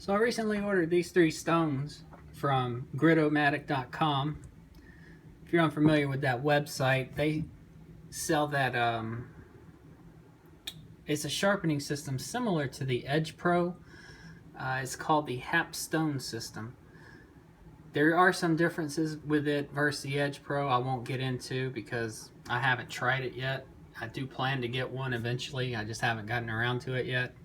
So I recently ordered these 3 stones from Gritomatic.com. If you're unfamiliar with that website, they sell that, it's a sharpening system similar to the Edge Pro. It's called the Stone system. There are some differences with it versus the Edge Pro I won't get into because I haven't tried it yet. I do plan to get one eventually, I just haven't gotten around to it yet.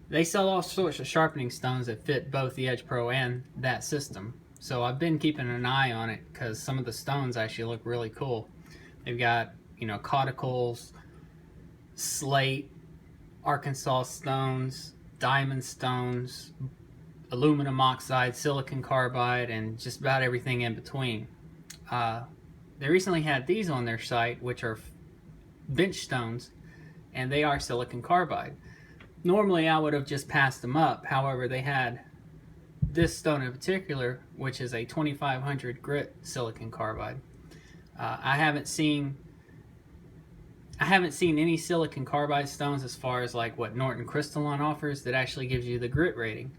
They sell all sorts of sharpening stones that fit both the Edge Pro and that system. So I've been keeping an eye on it because some of the stones actually look really cool. They've got, cauticles, slate, Arkansas stones, diamond stones, aluminum oxide, silicon carbide, and just about everything in between. They recently had these on their site, which are Benchstones, and they are silicon carbide. Normally I would have just passed them up. However, they had this stone in particular, which is a 2500 grit silicon carbide. I haven't seen any silicon carbide stones as far as like what Norton Crystalline offers that actually gives you the grit rating.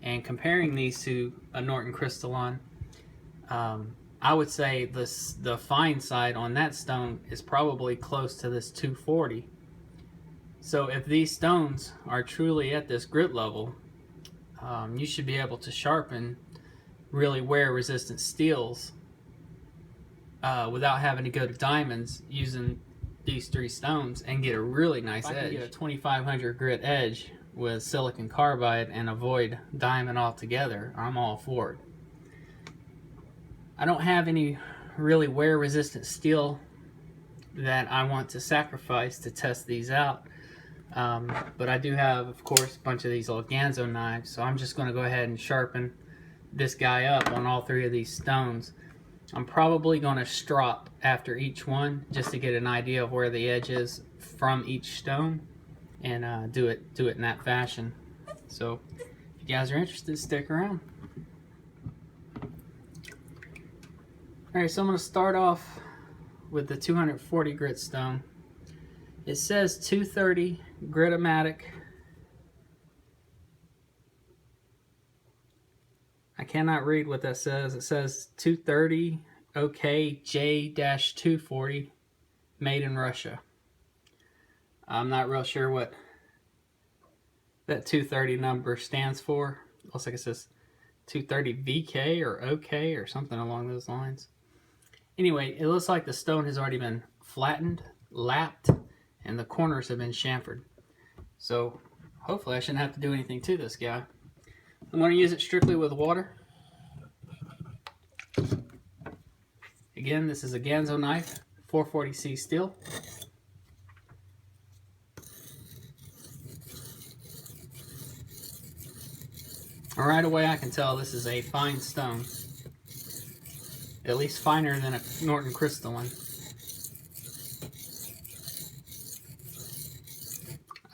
And comparing these to a Norton Crystalline, I would say the fine side on that stone is probably close to this 240. So if these stones are truly at this grit level, you should be able to sharpen really wear resistant steels without having to go to diamonds using these 3 stones and get a really nice edge. I can get a 2500 grit edge with silicon carbide and avoid diamond altogether, I'm all for it. I don't have any really wear resistant steel that I want to sacrifice to test these out. But I do have, of course, a bunch of these little Ganzo knives, so I'm just going to go ahead and sharpen this guy up on all 3 of these stones. I'm probably going to strop after each one just to get an idea of where the edge is from each stone, and do it in that fashion. So if you guys are interested, stick around. Alright, so I'm going to start off with the 240 grit stone. It says 230 Gritomatic. I cannot read what that says. It says 230 OK J-240 made in Russia. I'm not real sure what that 230 number stands for. Looks like it says 230 VK or OK or something along those lines. Anyway, it looks like the stone has already been flattened, lapped, and the corners have been chamfered. So hopefully I shouldn't have to do anything to this guy. I'm going to use it strictly with water. Again, this is a Ganzo knife, 440C steel. And right away I can tell this is a fine stone. At least finer than a Norton Crystalline.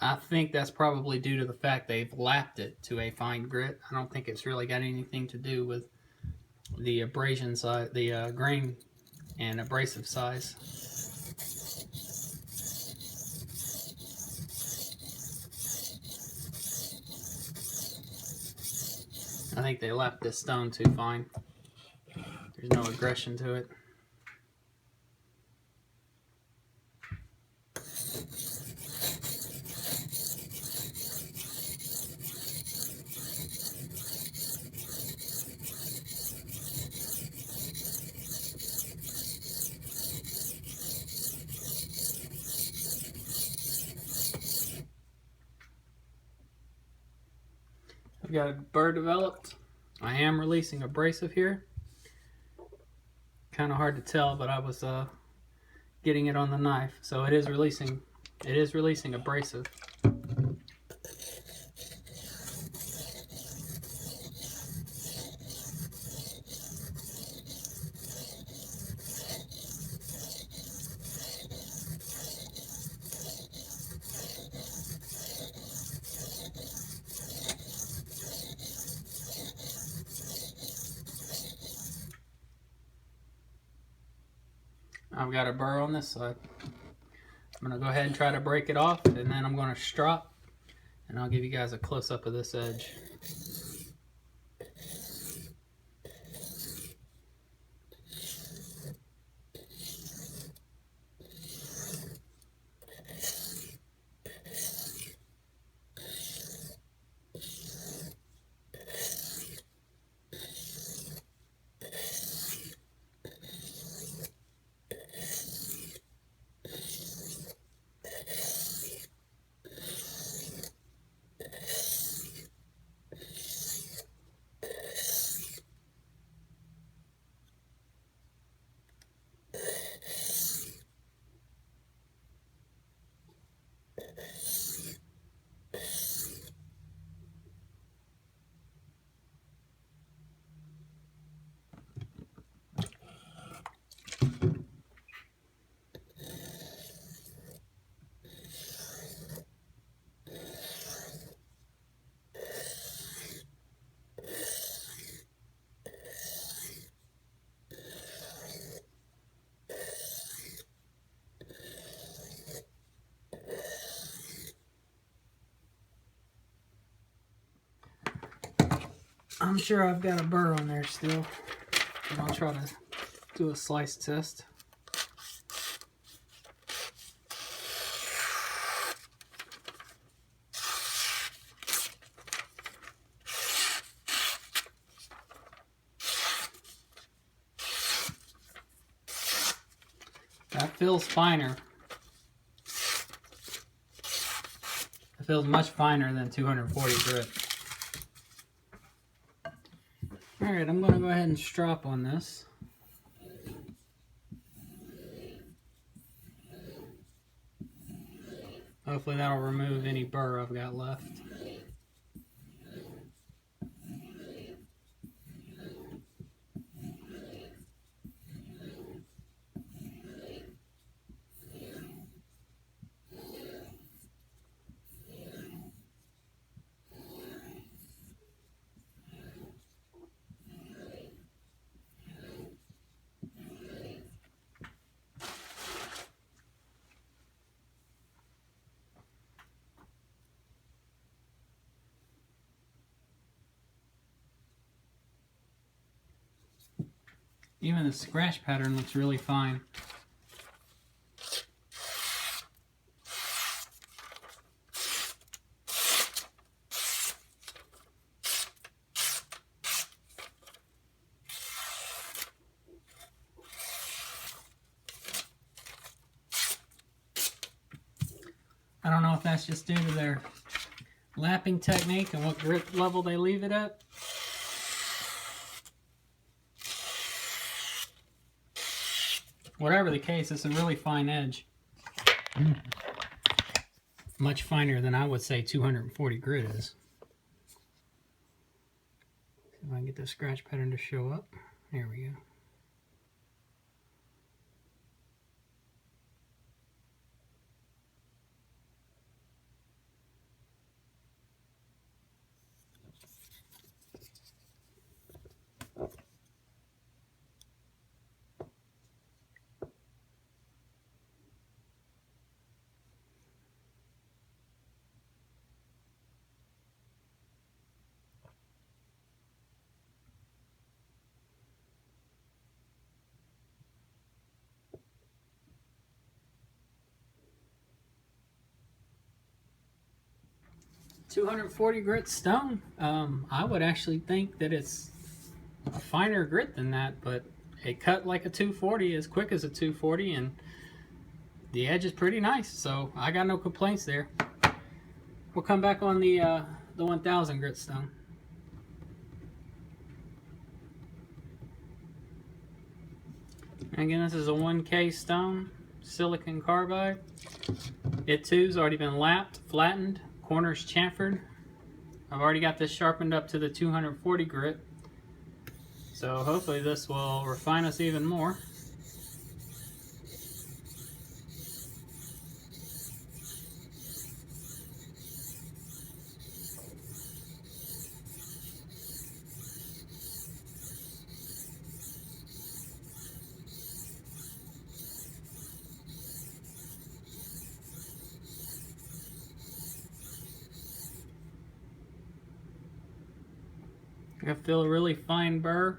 I think that's probably due to the fact they've lapped it to a fine grit. I don't think it's really got anything to do with the abrasion size, the grain and abrasive size. I think they lapped this stone too fine. There's no aggression to it. I've got a burr developed. I am releasing abrasive here. Kind of hard to tell, but I was getting it on the knife, so it is releasing abrasive. I've got a burr on this side. I'm going to go ahead and try to break it off, and then I'm going to strop, and I'll give you guys a close-up of this edge. I'm sure I've got a burr on there still, but I'll try to do a slice test. That feels finer. It feels much finer than 240 grit. Alright, I'm going to go ahead and strop on this. Hopefully that'll remove any burr I've got left. Even the scratch pattern looks really fine. I don't know if that's just due to their lapping technique and what grit level they leave it at. Whatever the case, it's a really fine edge. Much finer than I would say 240 grit is. See if I can get the scratch pattern to show up. There we go. .240 grit stone. I would actually think that it's a finer grit than that, but it cut like a 240, as quick as a 240, and the edge is pretty nice, so I got no complaints there. We'll come back on the 1000 grit stone. Again, this is a 1K stone, silicon carbide. It too's already been lapped, flattened, corners chamfered. I've already got this sharpened up to the 240 grit, so hopefully this will refine us even more. I feel a really fine burr.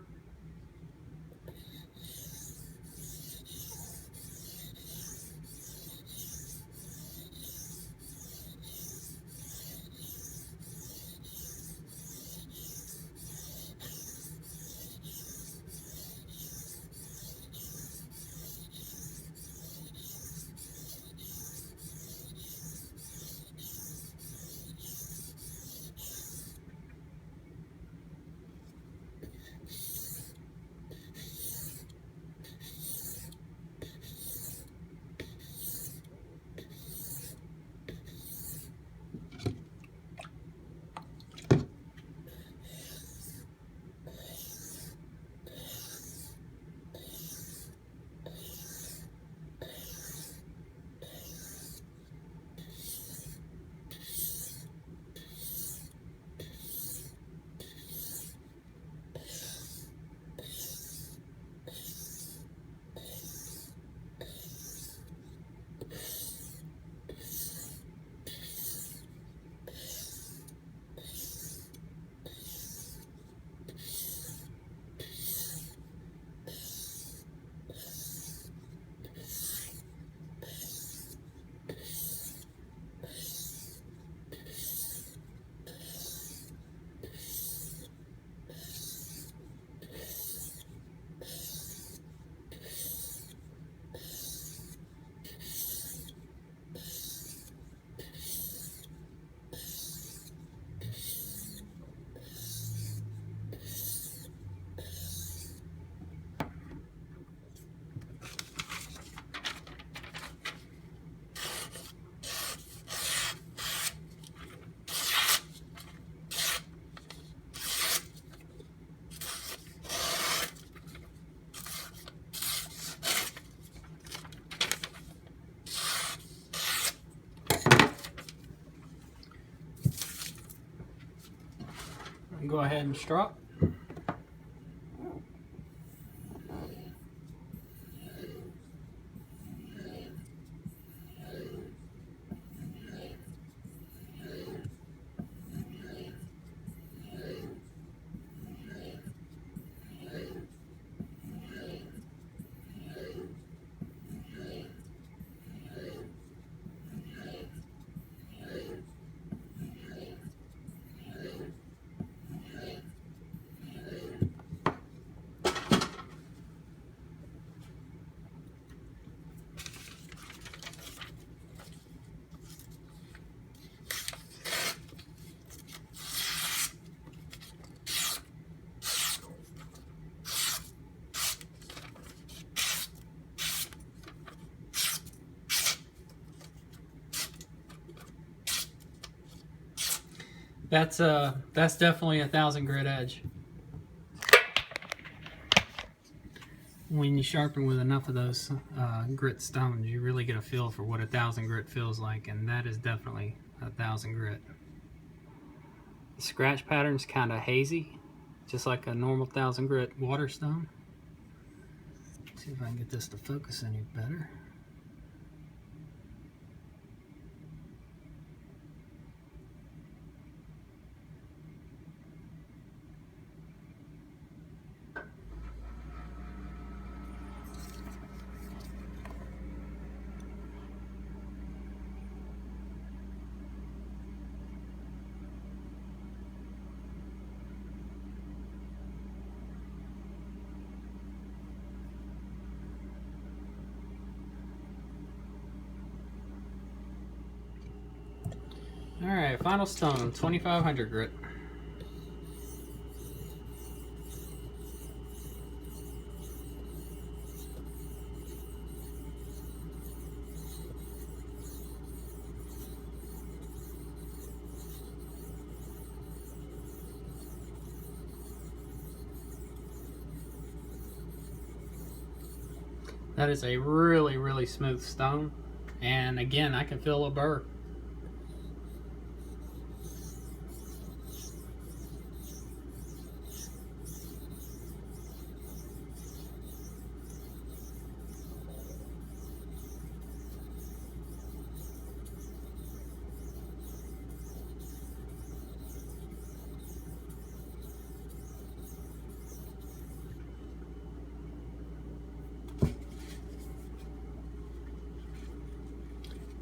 Go ahead and strop. That's definitely a 1000 grit edge. When you sharpen with enough of those grit stones, you really get a feel for what a 1000 grit feels like, and that is definitely a 1000 grit. The scratch pattern's kind of hazy, just like a normal 1000 grit water stone. Let's see if I can get this to focus any better. Alright, final stone, 2500 grit. That is a really, really smooth stone, and again, I can feel a burr.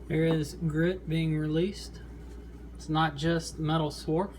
There is grit being released. It's not just metal swarf.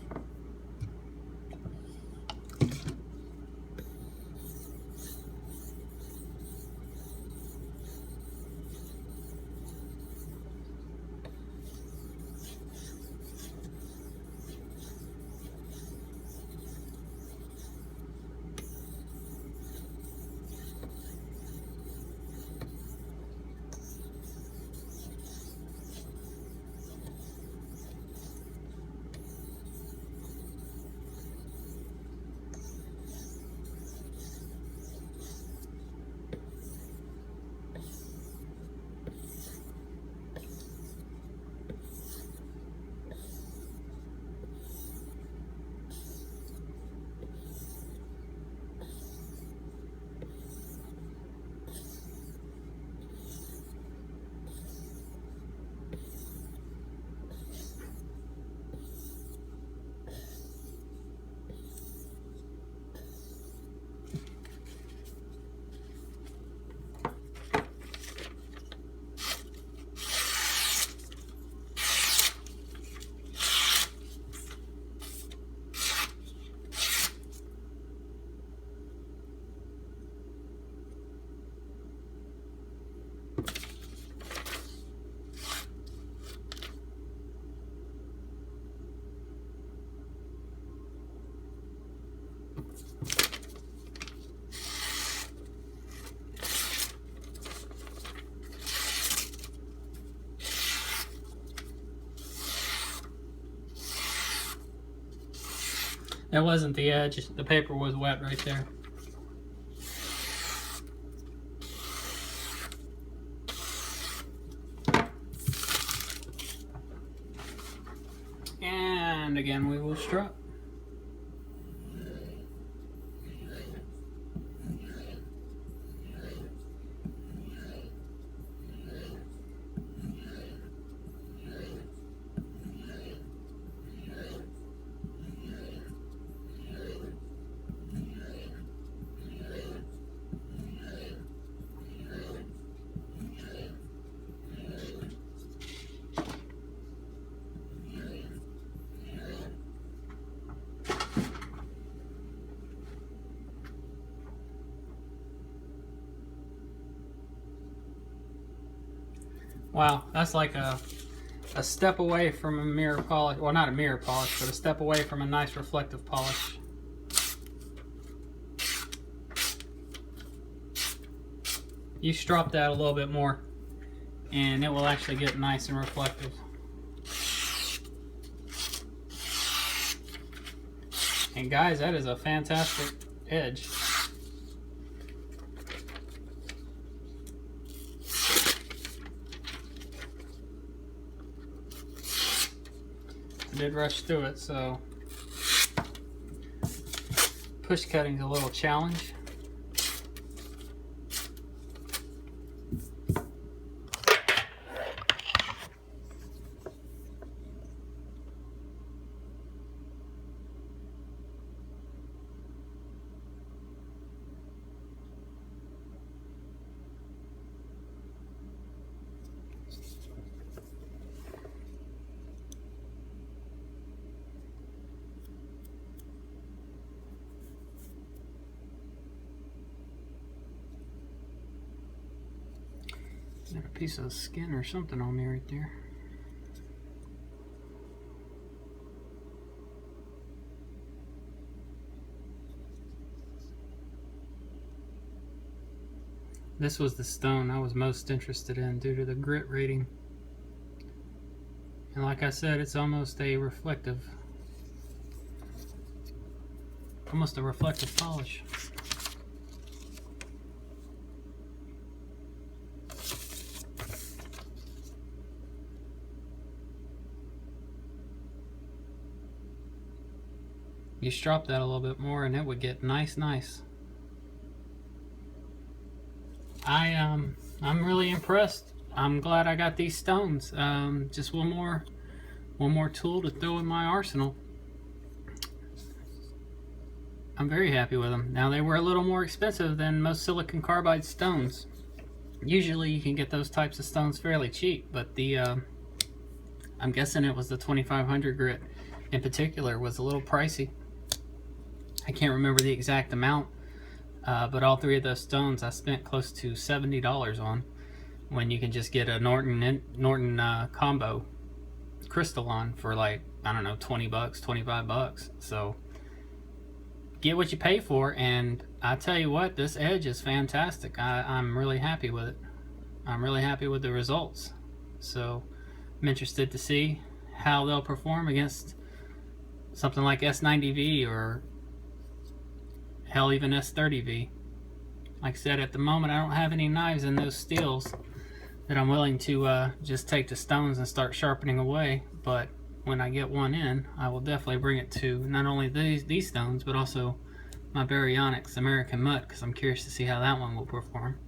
That wasn't the edge, the paper was wet right there. And again we will strut. Wow, that's like a step away from a mirror polish. Well, not a mirror polish, but a step away from a nice reflective polish. You strop that a little bit more and it will actually get nice and reflective. And guys, that is a fantastic edge. I did rush through it, so push cutting is a little challenge. Got a piece of skin or something on me right there. This was the stone I was most interested in due to the grit rating. And like I said, it's almost a reflective polish. You strop that a little bit more and it would get nice. I'm really impressed. I'm glad I got these stones. Just one more tool to throw in my arsenal. I'm very happy with them. Now, they were a little more expensive than most silicon carbide stones. Usually you can get those types of stones fairly cheap, but the I'm guessing it was the 2500 grit in particular was a little pricey. I can't remember the exact amount, but all three of those stones I spent close to $70 on, when you can just get a Norton combo crystalline for like, I don't know, 20 bucks, 25 bucks. So get what you pay for, and I tell you what, this edge is fantastic. I'm really happy with it. I'm really happy with the results. So I'm interested to see how they'll perform against something like S90V or hell, even S30V. Like I said, at the moment I don't have any knives in those steels that I'm willing to just take the stones and start sharpening away, but when I get one in, I will definitely bring it to not only these stones, but also my Baryonyx American Mud, because I'm curious to see how that one will perform.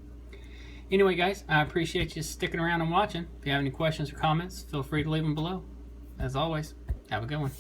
Anyway guys, I appreciate you sticking around and watching. If you have any questions or comments, feel free to leave them below. As always, have a good one.